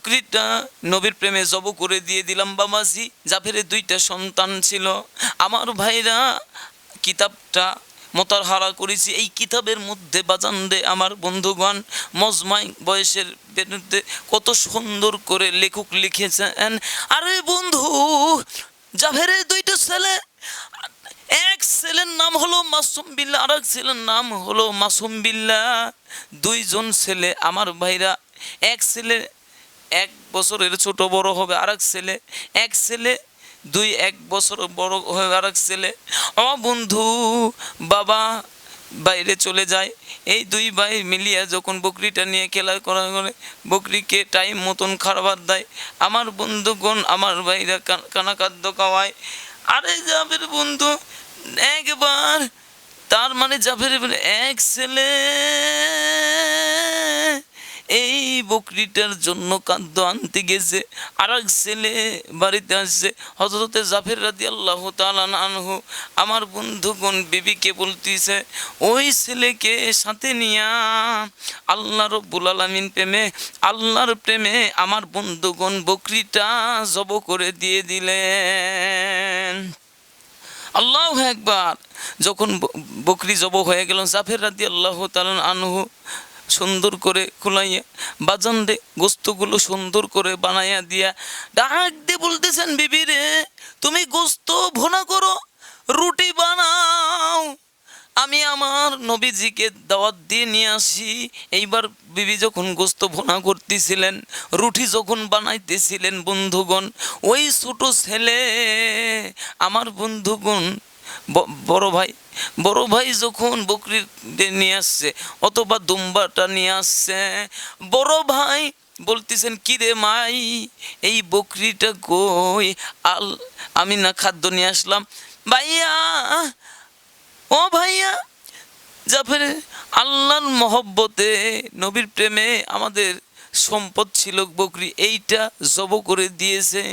বকরিটা নবীর প্রেমে জব করে দিয়ে দিলাম বাবাজি। জাফরের 2টা সন্তান ছিল। আমার ভাইরা কিতাবটা মতারহারা করেছি। এই কিতাবের মধ্যে বাজান দে আমার বন্ধুগণ, মজমাই বয়সের বিরুদ্ধে কত সুন্দর করে লেখক লিখেছেন। আরে বন্ধু, জাফরের 2টা ছেলে, এক ছেলের নাম হলো মাসুম বিল্লাহ, আর এক ছেলের নাম হলো মাসুম বিল্লাহ। 2জন ছেলে আমার ভাইরা। এক ছেলে 1 বছরের ছোট বড় হবে, আর এক ছেলে 1 বছর বড় হবে আর এক ছেলে। আমার বন্ধু বাবা বাইরে চলে যায়। এই 2 ভাই মিলিয়ে যখন বকরিটা নিয়ে খেলা করা করে, বকরিকে টাইম মতন খাবার দেয়। আমার বন্ধুগণ, আমার ভাইরা কানা খাদ্য খাওয়ায়। আরে জাফের বন্ধু একবার, তার মানে জাফের এক ছেলে এই বকরিটার জন্য খাদ্য আনতে গেছে, আর এক ছেলে বাড়িতে আসছে। হযরতে জাফর রাদিয়াল্লাহু তাআলা আনহু আমার বন্ধুগণ বিবিকে বলতেছে, ওই ছেলেকে সাথে নিয়া আল্লাহ রাব্বুল আলামিন প্রেমে, আল্লাহর প্রেমে আমার বন্ধুগণ বকরিটা জব করে দিয়ে দিলেন। আল্লাহু আকবার। যখন বকরি জব হয়ে গেল, জাফর রাদিয়াল্লাহু তাআলা আনহু সুন্দর করে খুলাইয়া বাজান রে গোস্তগুলো সুন্দর করে বানাইয়া দিয়া ডাক দিয়ে বলতেছেন, বিবি রে তুমি গোস্ত ভুনা করো, রুটি বানাও, আমি আমার নবীজিকে দাওয়াত দিয়ে নিয়ে আসি। এইবার বিবি যখন গোস্ত ভুনা করতেছিলেন, রুটি যখন বানাইতেছিলেন, বন্ধুগণ ওই ছোট ছেলে আমার বন্ধুগণ বড় ভাই যখন বকরি নিয়ে আসছে অথবা দুম্বাটা নিয়ে আসছে, বড় ভাই বলতেছেন, কি রে মাই এই বকরিটা কই? আমি না খাদ্য নিয়ে আসলাম। ভাইয়া, ও ভাইয়া, জাফর আল্লাহর মহব্বতে নবীর প্রেমে আমাদের সম্পদ ছিল বকরি, এইটা জব করে দিয়েছে।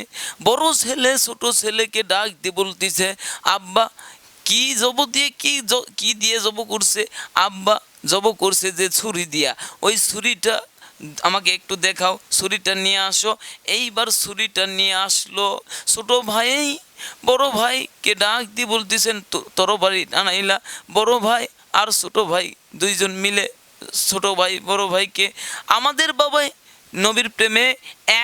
বড় ছেলে ছোট ছেলেকে ডাক দিয়ে বলতেছে, আব্বা কি জব দিয়ে কি দিয়ে জব করছে? আব্বা জব করছে যে ছুরি দিয়া, ওই ছুরিটা আমাকে একটু দেখাও, ছুরিটা নিয়ে আসো। এইবার ছুরিটা নিয়ে আসলো। ছোট ভাই বড় ভাইকে ডাক দিয়ে বলতেছেন, তরবারি আনাইলা। বড় ভাই আর ছোট ভাই 2জন মিলে ছোট ভাই বড় ভাইকে, আমাদের বাবাই নবীর প্রেমে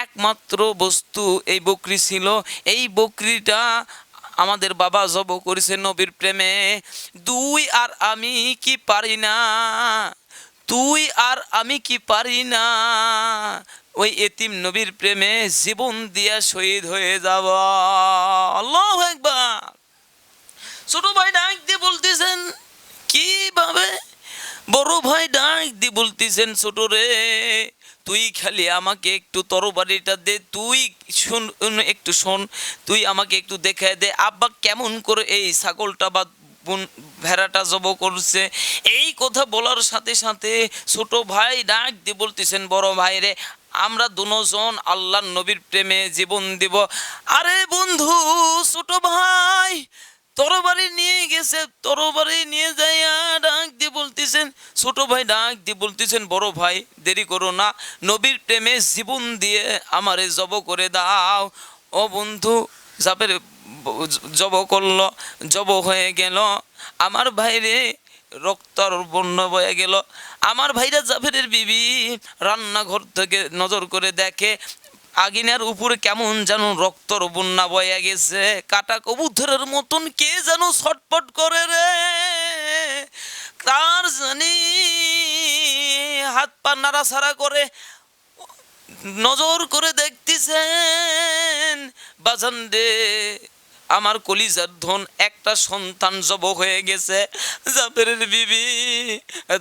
একমাত্র বস্তু এই বকরি ছিল। এই বকরিটা আমাদের বাবা জব করেছে নবীর প্রেমে। তুই আর আমি কি পারি না, তুই আর আমি কি পারি না ওই এতিম নবীর প্রেমে জীবন দিয়া শহীদ হয়ে যাব। আল্লাহু আকবার। ছোট ভাই ডাক দিয়ে বলতেছেন, কিভাবে? বড় ভাই ডাক দিয়ে বলতেছেন, ছোট রে তুই খালি আমাকে একটু তরবারিটা দে, তুই শোন, একটু শোন, তুই আমাকে একটু দেখায় দে আব্বা কেমন করে এই ছাগলটা বা ভেড়াটা জব করছে। এই কথা বলার সাথে সাথে ছোট ভাই ডাক দিয়ে বলতেছেন, বড় ভাই রে আমরা 2জন আল্লাহর নবীর প্রেমে জীবন দিব। আরে বন্ধু, ছোট ভাই তরবারি নিয়ে গেছে, তরবারি নিয়ে যাইয়া ডাক দিয়ে বলতেছেন, ছোট ভাই ডাক দিয়ে বলতেছেন, বড় ভাই দেরি করো না, নবীর প্রেমে জীবন দিয়ে আমারে জব করে দাও। ও বন্ধু, জাফর জব করলো, জব হয়ে গেল। আমার ভাইরে রক্তর বন্যা বয়ে গেল। আমার ভাইরা জাফরের বিবি রান্নাঘর থেকে নজর করে দেখে আগুনের উপরে কেমন যেন রক্তর বন্যা বয়ে গেছে, কাটা কবুতরের মতন কে যেন ছটপট করে রে, তার জানি হাত পা নাড়াছাড়া করে। নজর করে দেখতেছেন বাজান রে আমার কলিজার ধন, একটা সন্তান জব হয়ে গেছে। জাফরের বিবি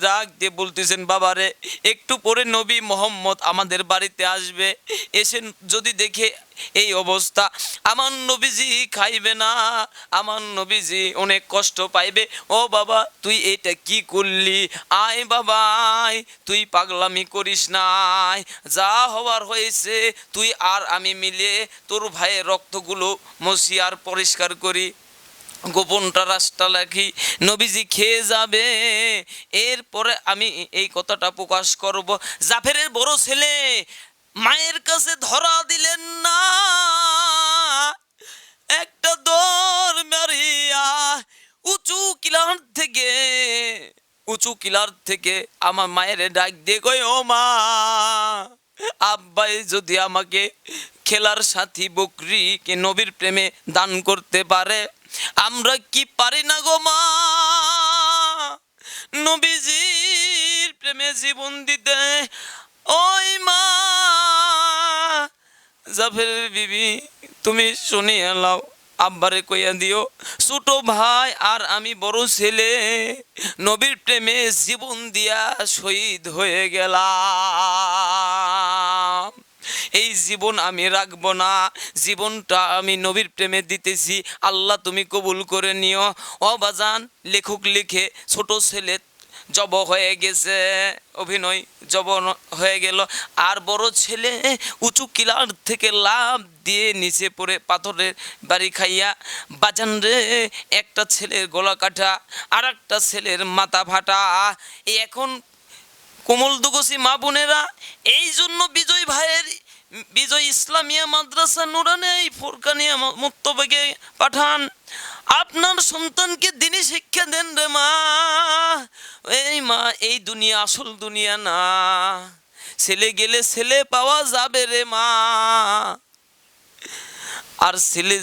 রাগ দিয়ে বলতেছেন, বাবারে একটু পরে নবী মোহাম্মদ আমাদের বাড়িতে আসবে, এসে যদি দেখে এই অবস্থা, আমার নবীজি খাইবে না, আমার নবীজি অনেক কষ্ট পাইবে। ও বাবা তুই এটা কি করলি? আয় বাবা আয়, তুই পাগলামি করিস না, যা হওয়ার হয়েছে তুই আর আমি মিলে তোর ভাইয়ের রক্তগুলো মুছি আর পরিষ্কার করি, গোপনটা রাস্তা রাখি, নবীজি খেয়ে যাবে, এরপরে আমি এই কথাটা প্রকাশ করব। জাফরের বড় ছেলে মায়ের কাছে ধরা দিলেন না, একটা দৌড় মারিয়া উঁচু কিলার থেকে আমার মায়ের ডাক দিয়ে কই, ও মা, আব্বাই যদি আমাকে খেলার সাথী বকরিকে নবীর প্রেমে দান করতে পারে, আমরা কি পারি না গো মা নবীজির প্রেমে জীবন দিতে? ওই মা জাফরের বিবি, তুমি শুনিয়া লাও, আব্বারে কইয়া দিও ছোট ভাই আর আমি বড় ছেলে নবীর প্রেমে জীবন দিয়া শহীদ হয়ে গেলাম। এই জীবন আমি রাখবো না, জীবনটা আমি নবীর প্রেমে দিতেছি, আল্লাহ তুমি কবুল করে নিও। ও বাজান, লেখক লিখে ছোট ছেলে জব হয়ে গেছে, অভিনয় জব হয়ে গেল, আর বড় ছেলে উঁচু কিলার থেকে লাফ দিয়ে নিচে পড়ে পাথরের বাড়ি খাইয়া। বাজান রে, একটা ছেলের গলা কাটা, আর একটা ছেলের মাথা ফাটা। এখন কোমল দুগসি মা বোনেরা, এই জন্য বিজয় ইসলামিয়া মাদ্রাসা নুরানে এই ফুরকানিয়া মুক্তবাগে পাঠান। আপনার সন্তানকে দিনী শিক্ষা দেন রে মা। এই মা, এই দুনিয়া আসল দুনিয়া না, ছেলে গেলে ছেলে পাওয়া যাবে রে মা, আর ছেলে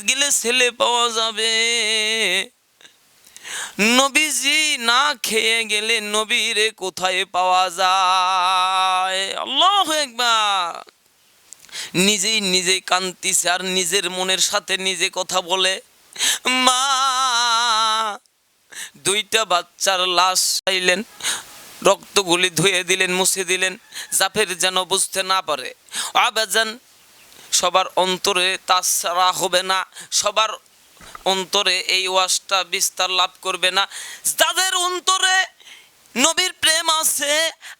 গেলে ছেলে পাওয়া যাবে। নবীজি না খেয়ে গেলে নবীরে কোথায় পাওয়া যায়? আল্লাহু আকবার। নিজেই কান্দিছে আর নিজের মনের সাথে নিজে কথা বলে, মা দুইটা বাচ্চার লাশ চাইলেন, রক্তগুলি ধুয়ে দিলেন, মুছে দিলেন, জাফের যেন বুঝতে না পারে। আবাজান, সবার অন্তরে তাছাড়া হবে না, সবার অন্তরে এই ওয়াজটা বিস্তার লাভ করবে না। যাদের অন্তরে নবীর প্রেম আছে,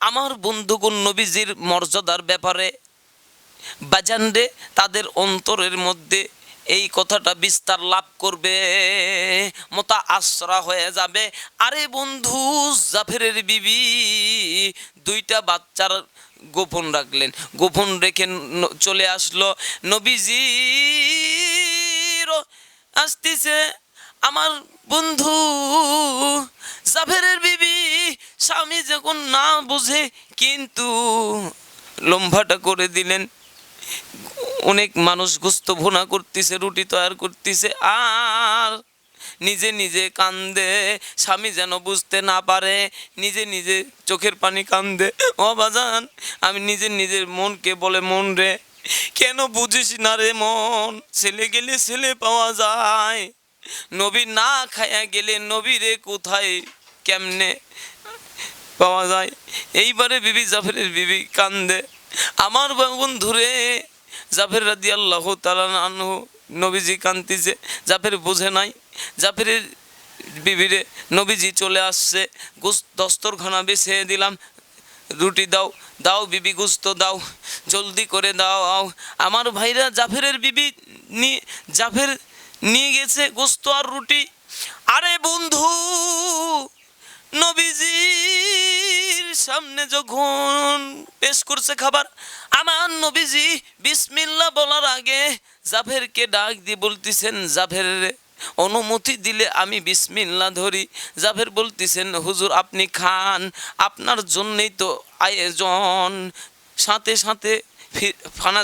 আমার বন্ধুগণ নবীজির মর্যাদার ব্যাপারে বাজান রে, তাদের অন্তরের মধ্যে এই কথাটা বিস্তার লাভ করবে, মোতা আশ্রা হয়ে যাবে। আরে বন্ধু, জাফরের বিবি দুইটা বাচ্চার গোপন রাখলেন, গোপন রেখে চলে আসলো নবীজি। আসতেছে আমার বন্ধু জাফরের বিবি, স্বামী যখন না বুঝে কিন্তু লম্বাটা করে দিলেন। অনেক মানুষ গোস্ত ভুনা করতেছে, রুটি তৈরি করতেছে, আর নিজে কান্দে, স্বামী যেন বুঝতে না পারে, নিজে চোখের পানি কান্দে। ও বাজান, আমি নিজের মনকে বলে, মন রে, কেন বুঝিস না রে মন? ছেলে গেলে ছেলে পাওয়া যায়, নবী না খায়া গেলে নবীরে কোথায় কেমনে পাওয়া যায়? এইবারে বিবি জাফরের বিবি কান্দে। আমার বন্ধুরে জাফর রাদিয়াল্লাহু তাআলা আনহু, নবীজি কান্দিছে, জাফর বুঝে নাই। জাফরের বিবিরে নবীজি চলে আসছে, দস্তরখানা বিছিয়ে দিলাম, রুটি দাও বিবি, গোস্ত দাও, জলদি করে দাও। আমার ভাইরা জাফরের বিবি জাফর নিয়ে গেছে গোস্ত আর রুটি। আরে বন্ধু, নবীজির সামনে যখন পেশ করছে খাবার, আমার নবীজি বিসমিল্লাহ বলার আগে জাফরকে ডাক দিয়ে বলতেছেন, জাফর অনুমতি দিলে আমি বিসমিল্লাহ ধরি। জাফর বলতেছেন, হুজুর আপনি খান, আপনার জন্যই তো আয়োজন। সাথে ফানা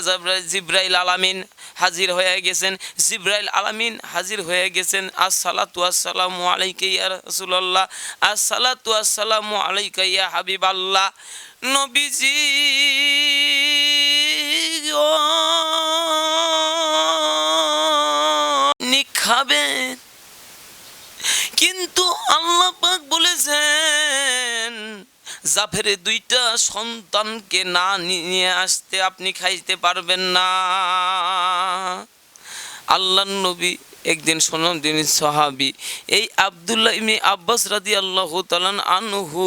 জিব্রাইল আলামিন হাজির হয়ে গেছেন, আসসালাতু আসসালামু আলাইকা ইয়া রাসূলুল্লাহ, আসসালাতু আসসালামু আলাইকা ইয়া হাবিবাল্লাহ। নবীজি খাবেন, কিন্তু আল্লাহ পাক বলেছেন জাফরের দুইটা সন্তানকে না নিয়ে আসতে আপনি খাইতে পারবেন না। আল্লাহর নবী একদিন সুনামধন্য সাহাবী এই আব্দুল্লাহ ইবনে আব্বাস রাদিয়াল্লাহু তাআলা আনহু